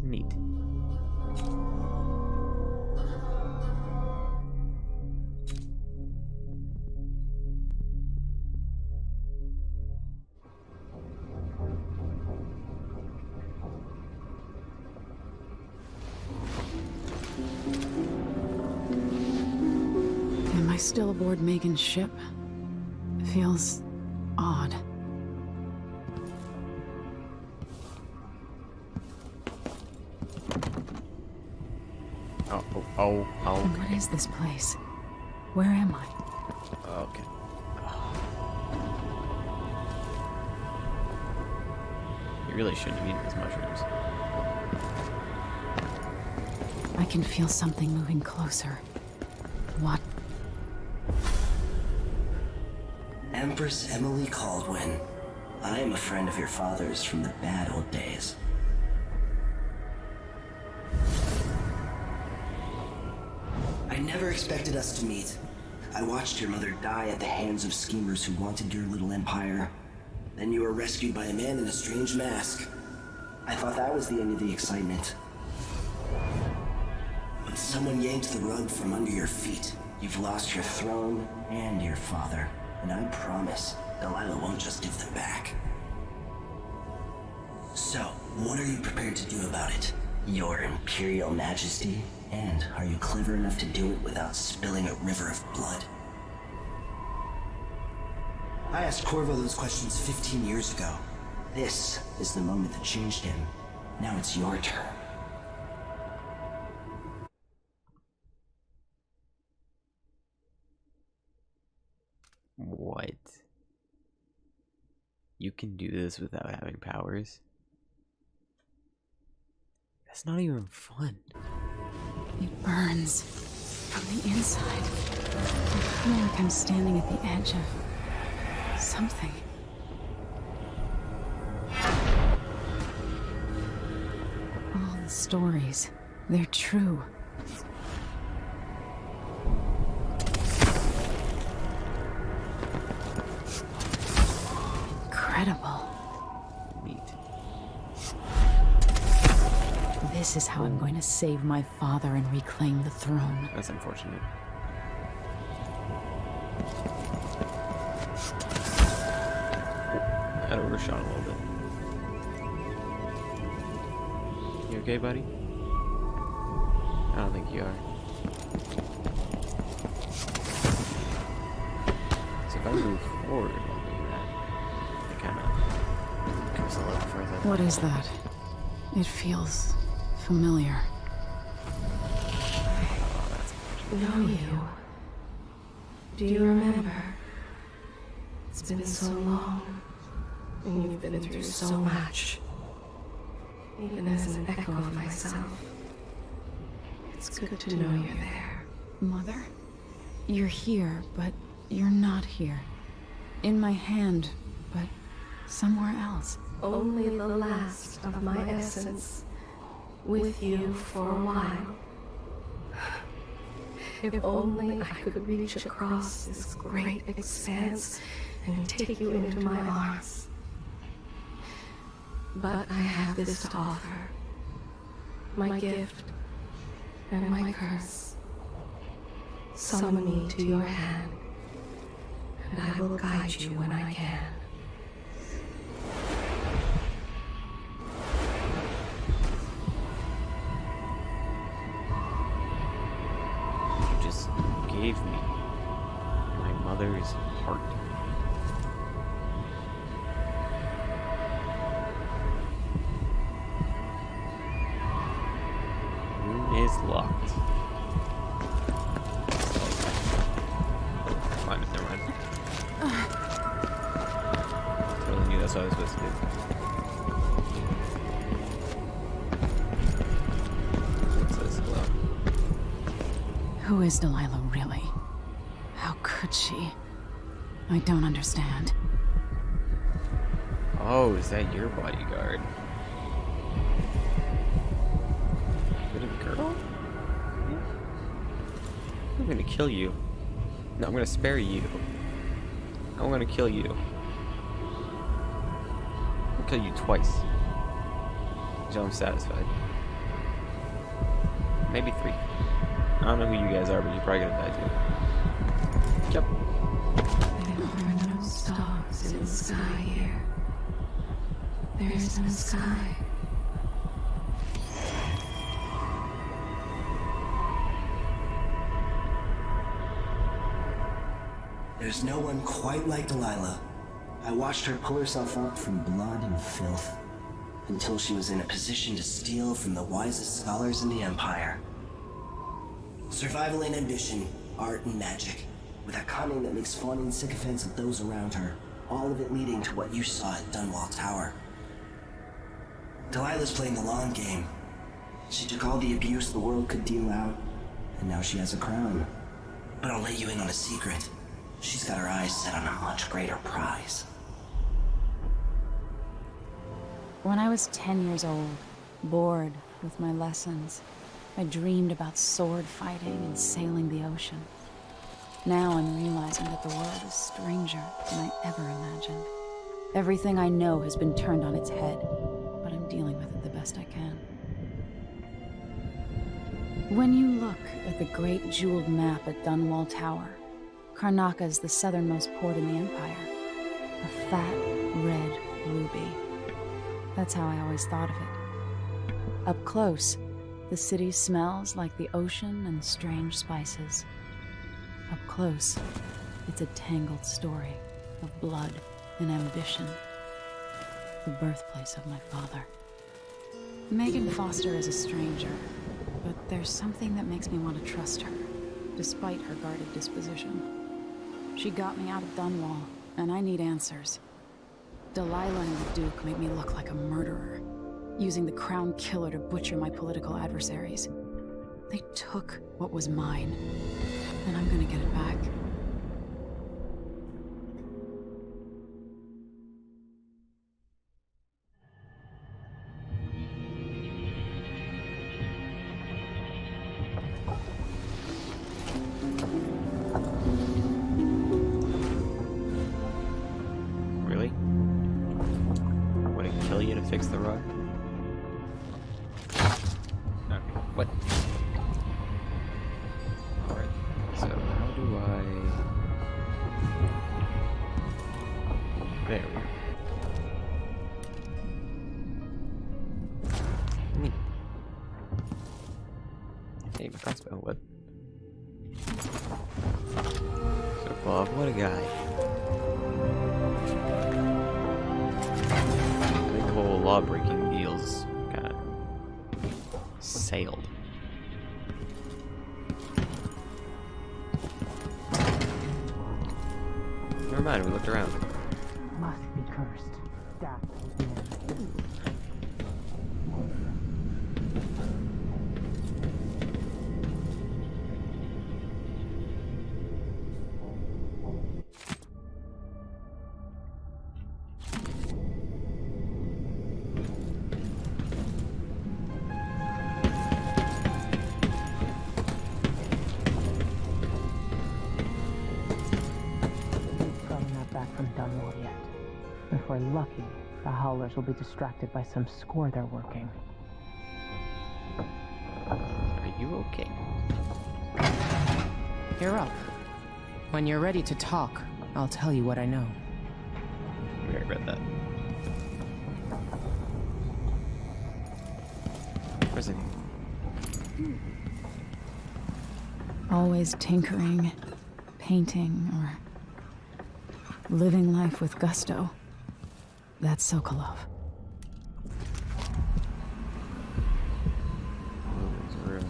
Neat. Am I still aboard Megan's ship? Feels odd. Oh. What is this place? Where am I? Okay. You really shouldn't have eaten these mushrooms. I can feel something moving closer. What? Empress Emily Caldwin. I am a friend of your father's from the bad old days. I never expected us to meet. I watched your mother die at the hands of schemers who wanted your little empire. Then you were rescued by a man in a strange mask. I thought that was the end of the excitement. But someone yanked the rug from under your feet. You've lost your throne and your father. And I promise, Delilah won't just give them back. So, what are you prepared to do about it? Your Imperial Majesty? And are you clever enough to do it without spilling a river of blood? I asked Corvo those questions 15 years ago. This is the moment that changed him. Now it's your turn. What? You can do this without having powers? That's not even fun. It burns from the inside. I feel like I'm standing at the edge of something. All the stories, they're true. Incredible. Neat. This is how I'm going to save my father and reclaim the throne. That's unfortunate. Got overshot a little bit. You okay, buddy? I don't think you are. So if I move forward while doing that, it kind of goes a little further. What is that? It feels familiar. Know you. Do you remember? It's been so long, and you've been through so much. Even as an echo of myself, it's good to know you're there. Mother? You're here, but you're not here. In my hand, but somewhere else. Only the last of my essence, with you for a while. If only I could reach across this great expanse and take you into my arms. But I have this to offer. My gift and my curse. Summon me to your hand, and I will guide you when I can. You just gave me my mother's heart. Room is locked. Fine, never mind. Totally knew that's what I was supposed to do. What's this? Hello. Who is Delilah really? How could she? I don't understand. Oh, is that your bodyguard? Little girl? I'm gonna kill you. No, I'm gonna spare you. I'm gonna kill you. I'll kill you twice. So I'm satisfied. maybe 3. I don't know who you guys are, but you're probably gonna die too. Yep. There are no stars in the sky here. There is no sky. There's no one quite like Delilah. I watched her pull herself up from blood and filth until she was in a position to steal from the wisest scholars in the Empire. Survival and ambition, art and magic, with a cunning that makes fawning sycophants of those around her, all of it leading to what you saw at Dunwall Tower. Delilah's playing the long game. She took all the abuse the world could deal out, and now she has a crown. But I'll let you in on a secret. She's got her eyes set on a much greater prize. When I was 10 years old, bored with my lessons, I dreamed about sword fighting and sailing the ocean. Now I'm realizing that the world is stranger than I ever imagined. Everything I know has been turned on its head, but I'm dealing with it the best I can. When you look at the great jeweled map at Dunwall Tower, Karnaca is the southernmost port in the Empire. A fat, red ruby. That's how I always thought of it. Up close, the city smells like the ocean and strange spices. Up close, it's a tangled story of blood and ambition. The birthplace of my father. Megan Foster is a stranger, but there's something that makes me want to trust her, despite her guarded disposition. She got me out of Dunwall, and I need answers. Delilah and the Duke made me look like a murderer, using the Crown Killer to butcher my political adversaries. They took what was mine, and I'm gonna get it back. Really? Would it kill you to fix the rug? Okay, what? Alright, so how do I... There we go. Neat. Hey, my crossbow, what? So Bob, what a guy. I think the whole law-breaking deal's kind of sailed. Never mind, we looked around. Must be cursed. That was the end. Probably not back from Dunwall yet. If we're lucky, the Howlers will be distracted by some score they're working. Are you okay? You're up. When you're ready to talk, I'll tell you what I know. We already read that. Where's it? Always tinkering, painting, or living life with gusto. That's Sokolov. There's a room.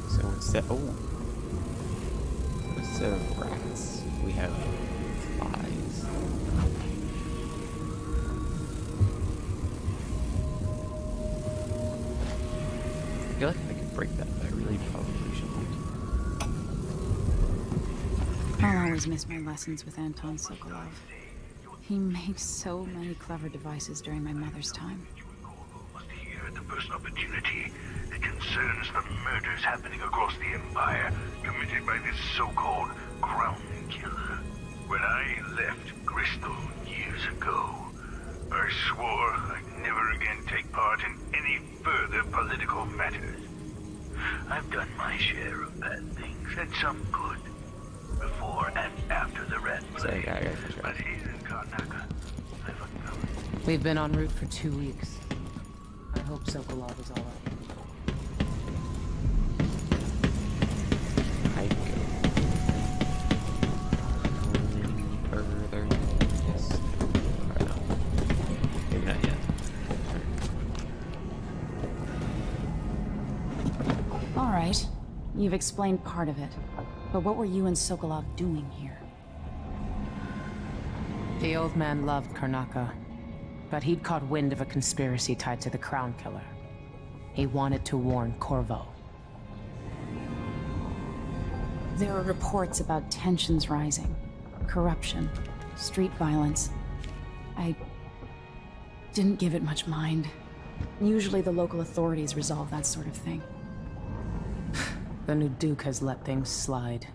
So instead, instead of rats, we have flies. I feel like I could break that, but I really probably shouldn't. I'll always miss my lessons with Anton Sokolov. He made so many clever devices during my mother's time. Here at the first opportunity, they can concerns the murders happening across the Empire committed by this so-called Crown Killer. When I left Crystal years ago, I swore I'd never again take part in any further political matters. I've done my share of bad things, and some good, before and after the Red Plague. But here in Karnaca, I've uncovered. We've been en route for 2 weeks. I hope Sokolov is all right. I go. Further. Yes. Or no. Maybe not yet. All right. You've explained part of it. But what were you and Sokolov doing here? The old man loved Karnaca, but he'd caught wind of a conspiracy tied to the Crown Killer. He wanted to warn Corvo. There were reports about tensions rising, corruption, street violence. I didn't give it much mind. Usually the local authorities resolve that sort of thing. The new Duke has let things slide.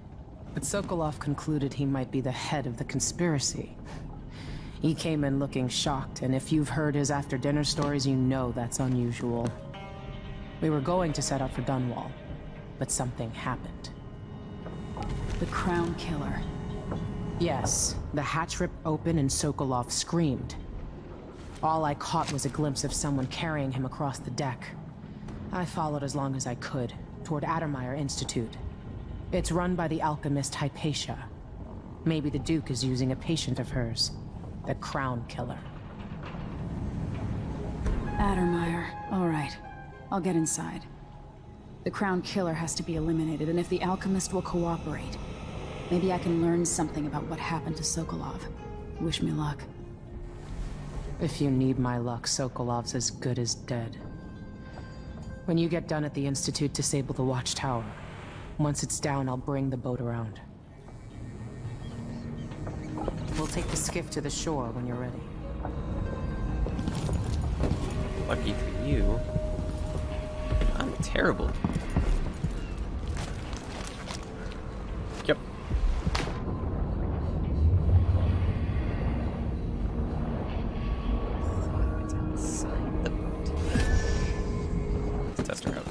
But Sokolov concluded he might be the head of the conspiracy. He came in looking shocked, and if you've heard his after-dinner stories, you know that's unusual. We were going to set out for Dunwall, but something happened. The Crown Killer. Yes, the hatch ripped open and Sokolov screamed. All I caught was a glimpse of someone carrying him across the deck. I followed as long as I could, toward Addermeyer Institute. It's run by the alchemist Hypatia. Maybe the Duke is using a patient of hers, the Crown Killer. Addermeyer. All right. I'll get inside. The Crown Killer has to be eliminated, and if the alchemist will cooperate, maybe I can learn something about what happened to Sokolov. Wish me luck. If you need my luck, Sokolov's as good as dead. When you get done at the Institute, disable the watchtower. Once it's down, I'll bring the boat around. We'll take the skiff to the shore when you're ready. Lucky for you. I'm terrible. Yep. It's outside the boat. Let's test her out.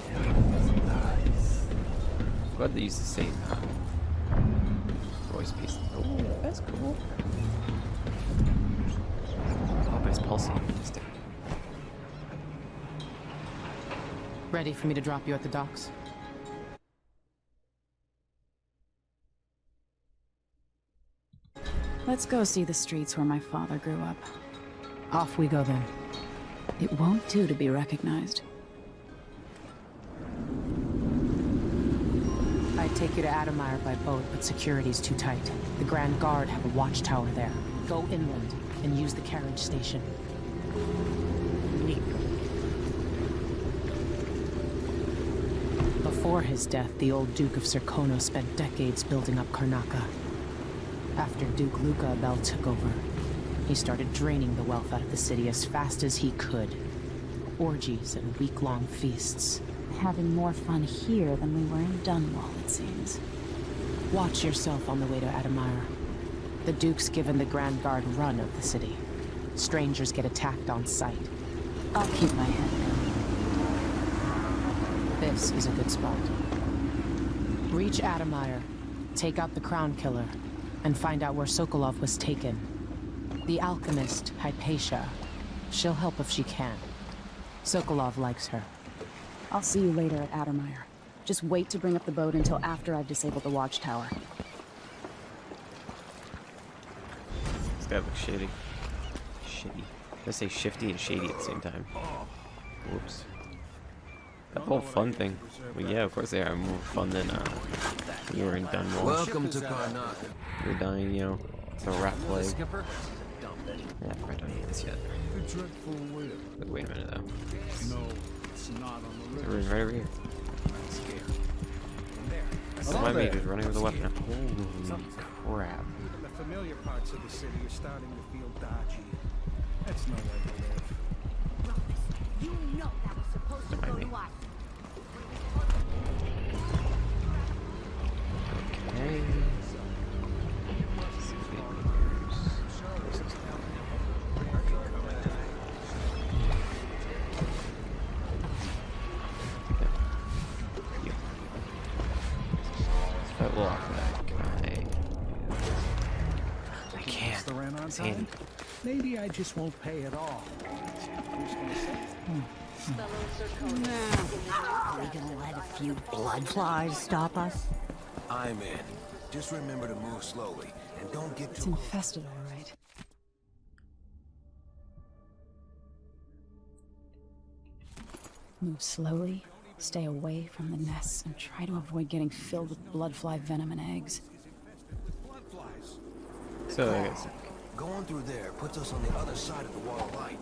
Glad they used the same voice piece. Oh, that's cool. Oh, but it's pulsing. Stick. Ready for me to drop you at the docks? Let's go see the streets where my father grew up. Off we go then. It won't do to be recognized. I'd take you to Addermeyer by boat, but security's too tight. The Grand Guard have a watchtower there. Go inland and use the carriage station. Neat. Before his death, the old Duke of Serkono spent decades building up Karnaca. After Duke Luca Abel took over, he started draining the wealth out of the city as fast as he could. Orgies and week-long feasts. Having more fun here than we were in Dunwall, it seems. Watch yourself on the way to Addermeyer. The Duke's given the Grand Guard run of the city. Strangers get attacked on sight. I'll keep my head down. This is a good spot. Reach Addermeyer, take out the Crown Killer, and find out where Sokolov was taken. The alchemist, Hypatia. She'll help if she can. Sokolov likes her. I'll see you later at Addermeyer. Just wait to bring up the boat until after I've disabled the watchtower. This guy looks shitty. Shitty. I say shifty and shady at the same time. Whoops. That whole fun thing. Well, yeah, of course they are more fun than you were in Dunwall. Welcome to Karnaca. You're dying, you know. It's a rat plague. Yeah, I don't need this yet. But wait a minute though. No, it's not on the There's a river. room right over here. That's my mate is running with a weapon. Holy crap. Even the familiar parts of the city are starting to feel dodgy. That's no way to live. You know that was supposed to Don't go mind me. to us. we'll offer that. Can I? I can't. The rent on Damn. time? Maybe I just won't pay at all. Who's gonna say? Are we gonna let a few blood flies stop us? I'm in. Just remember to move slowly and don't get It's too infested, all right. Move slowly, stay away from the nests, and try to avoid getting filled with bloodfly venom and eggs. So I guess. Going through there puts us on the other side of the wall of light.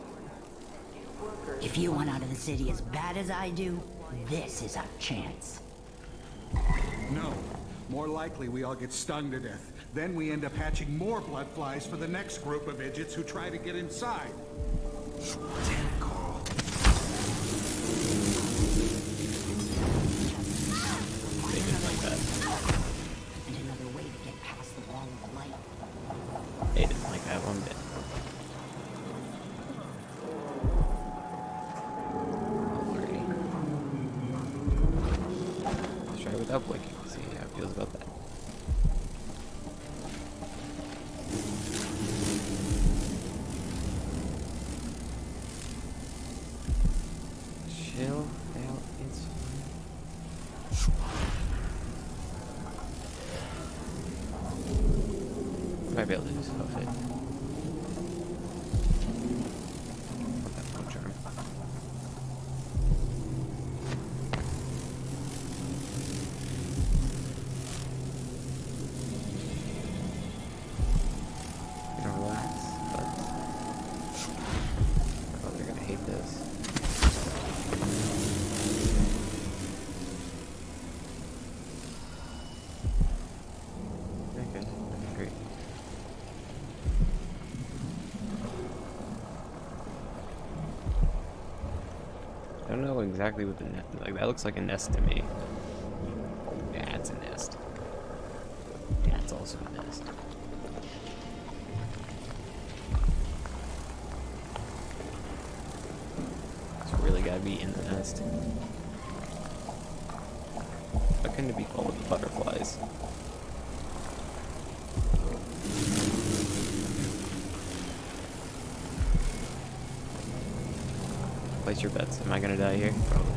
If you want out of the city as bad as I do, this is our chance. No. More likely we all get stung to death. Then we end up hatching more blood flies for the next group of idiots who try to get inside. Damn it, Carl. They didn't like that. And another way to get past the wall of light. They didn't like that one bit. Alrighty. Let's try it without blinking. See how it feels about that. Chill out, it's fine. Might be able to just huff it. Want that fun charm. Gonna relax, but oh, they're gonna hate this. Okay, great. I don't know exactly what the nest, like that looks like a nest to me. Yeah, it's a nest. Yeah, it's also a nest. It's really gotta be in the nest. Why couldn't it be full of butterflies? Place your bets. Am I gonna die here? Probably.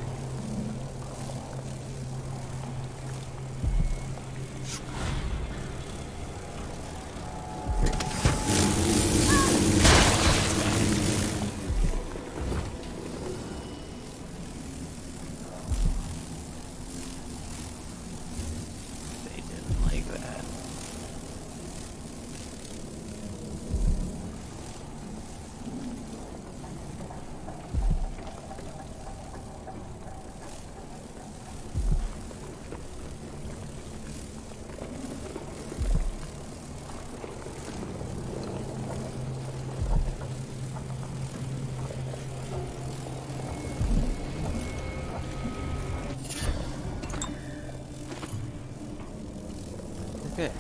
They didn't like that. Okay.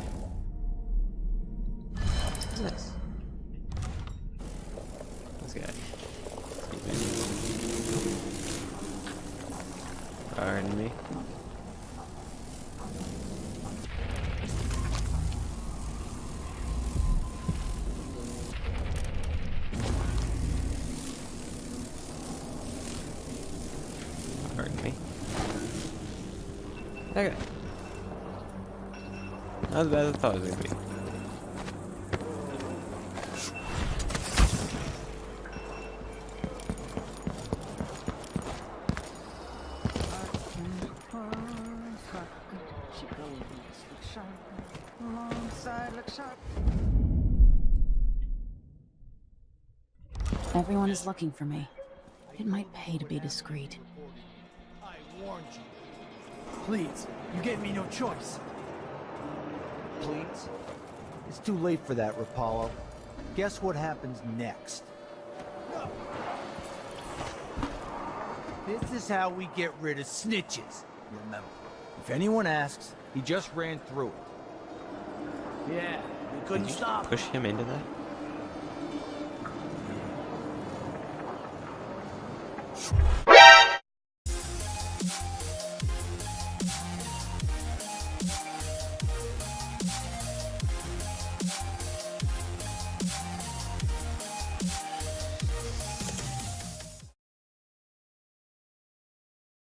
What's this? This guy. Excuse me. Pardon me. Pardon me. Okay. Not as bad as I thought it was gonna be. Everyone is looking for me. It might pay to be discreet. I warned you. Please, you gave me no choice. Please? It's too late for that, Rapallo. Guess what happens next? This is how we get rid of snitches, remember. If anyone asks, he just ran through it. Yeah, we couldn't stop. Push him into that?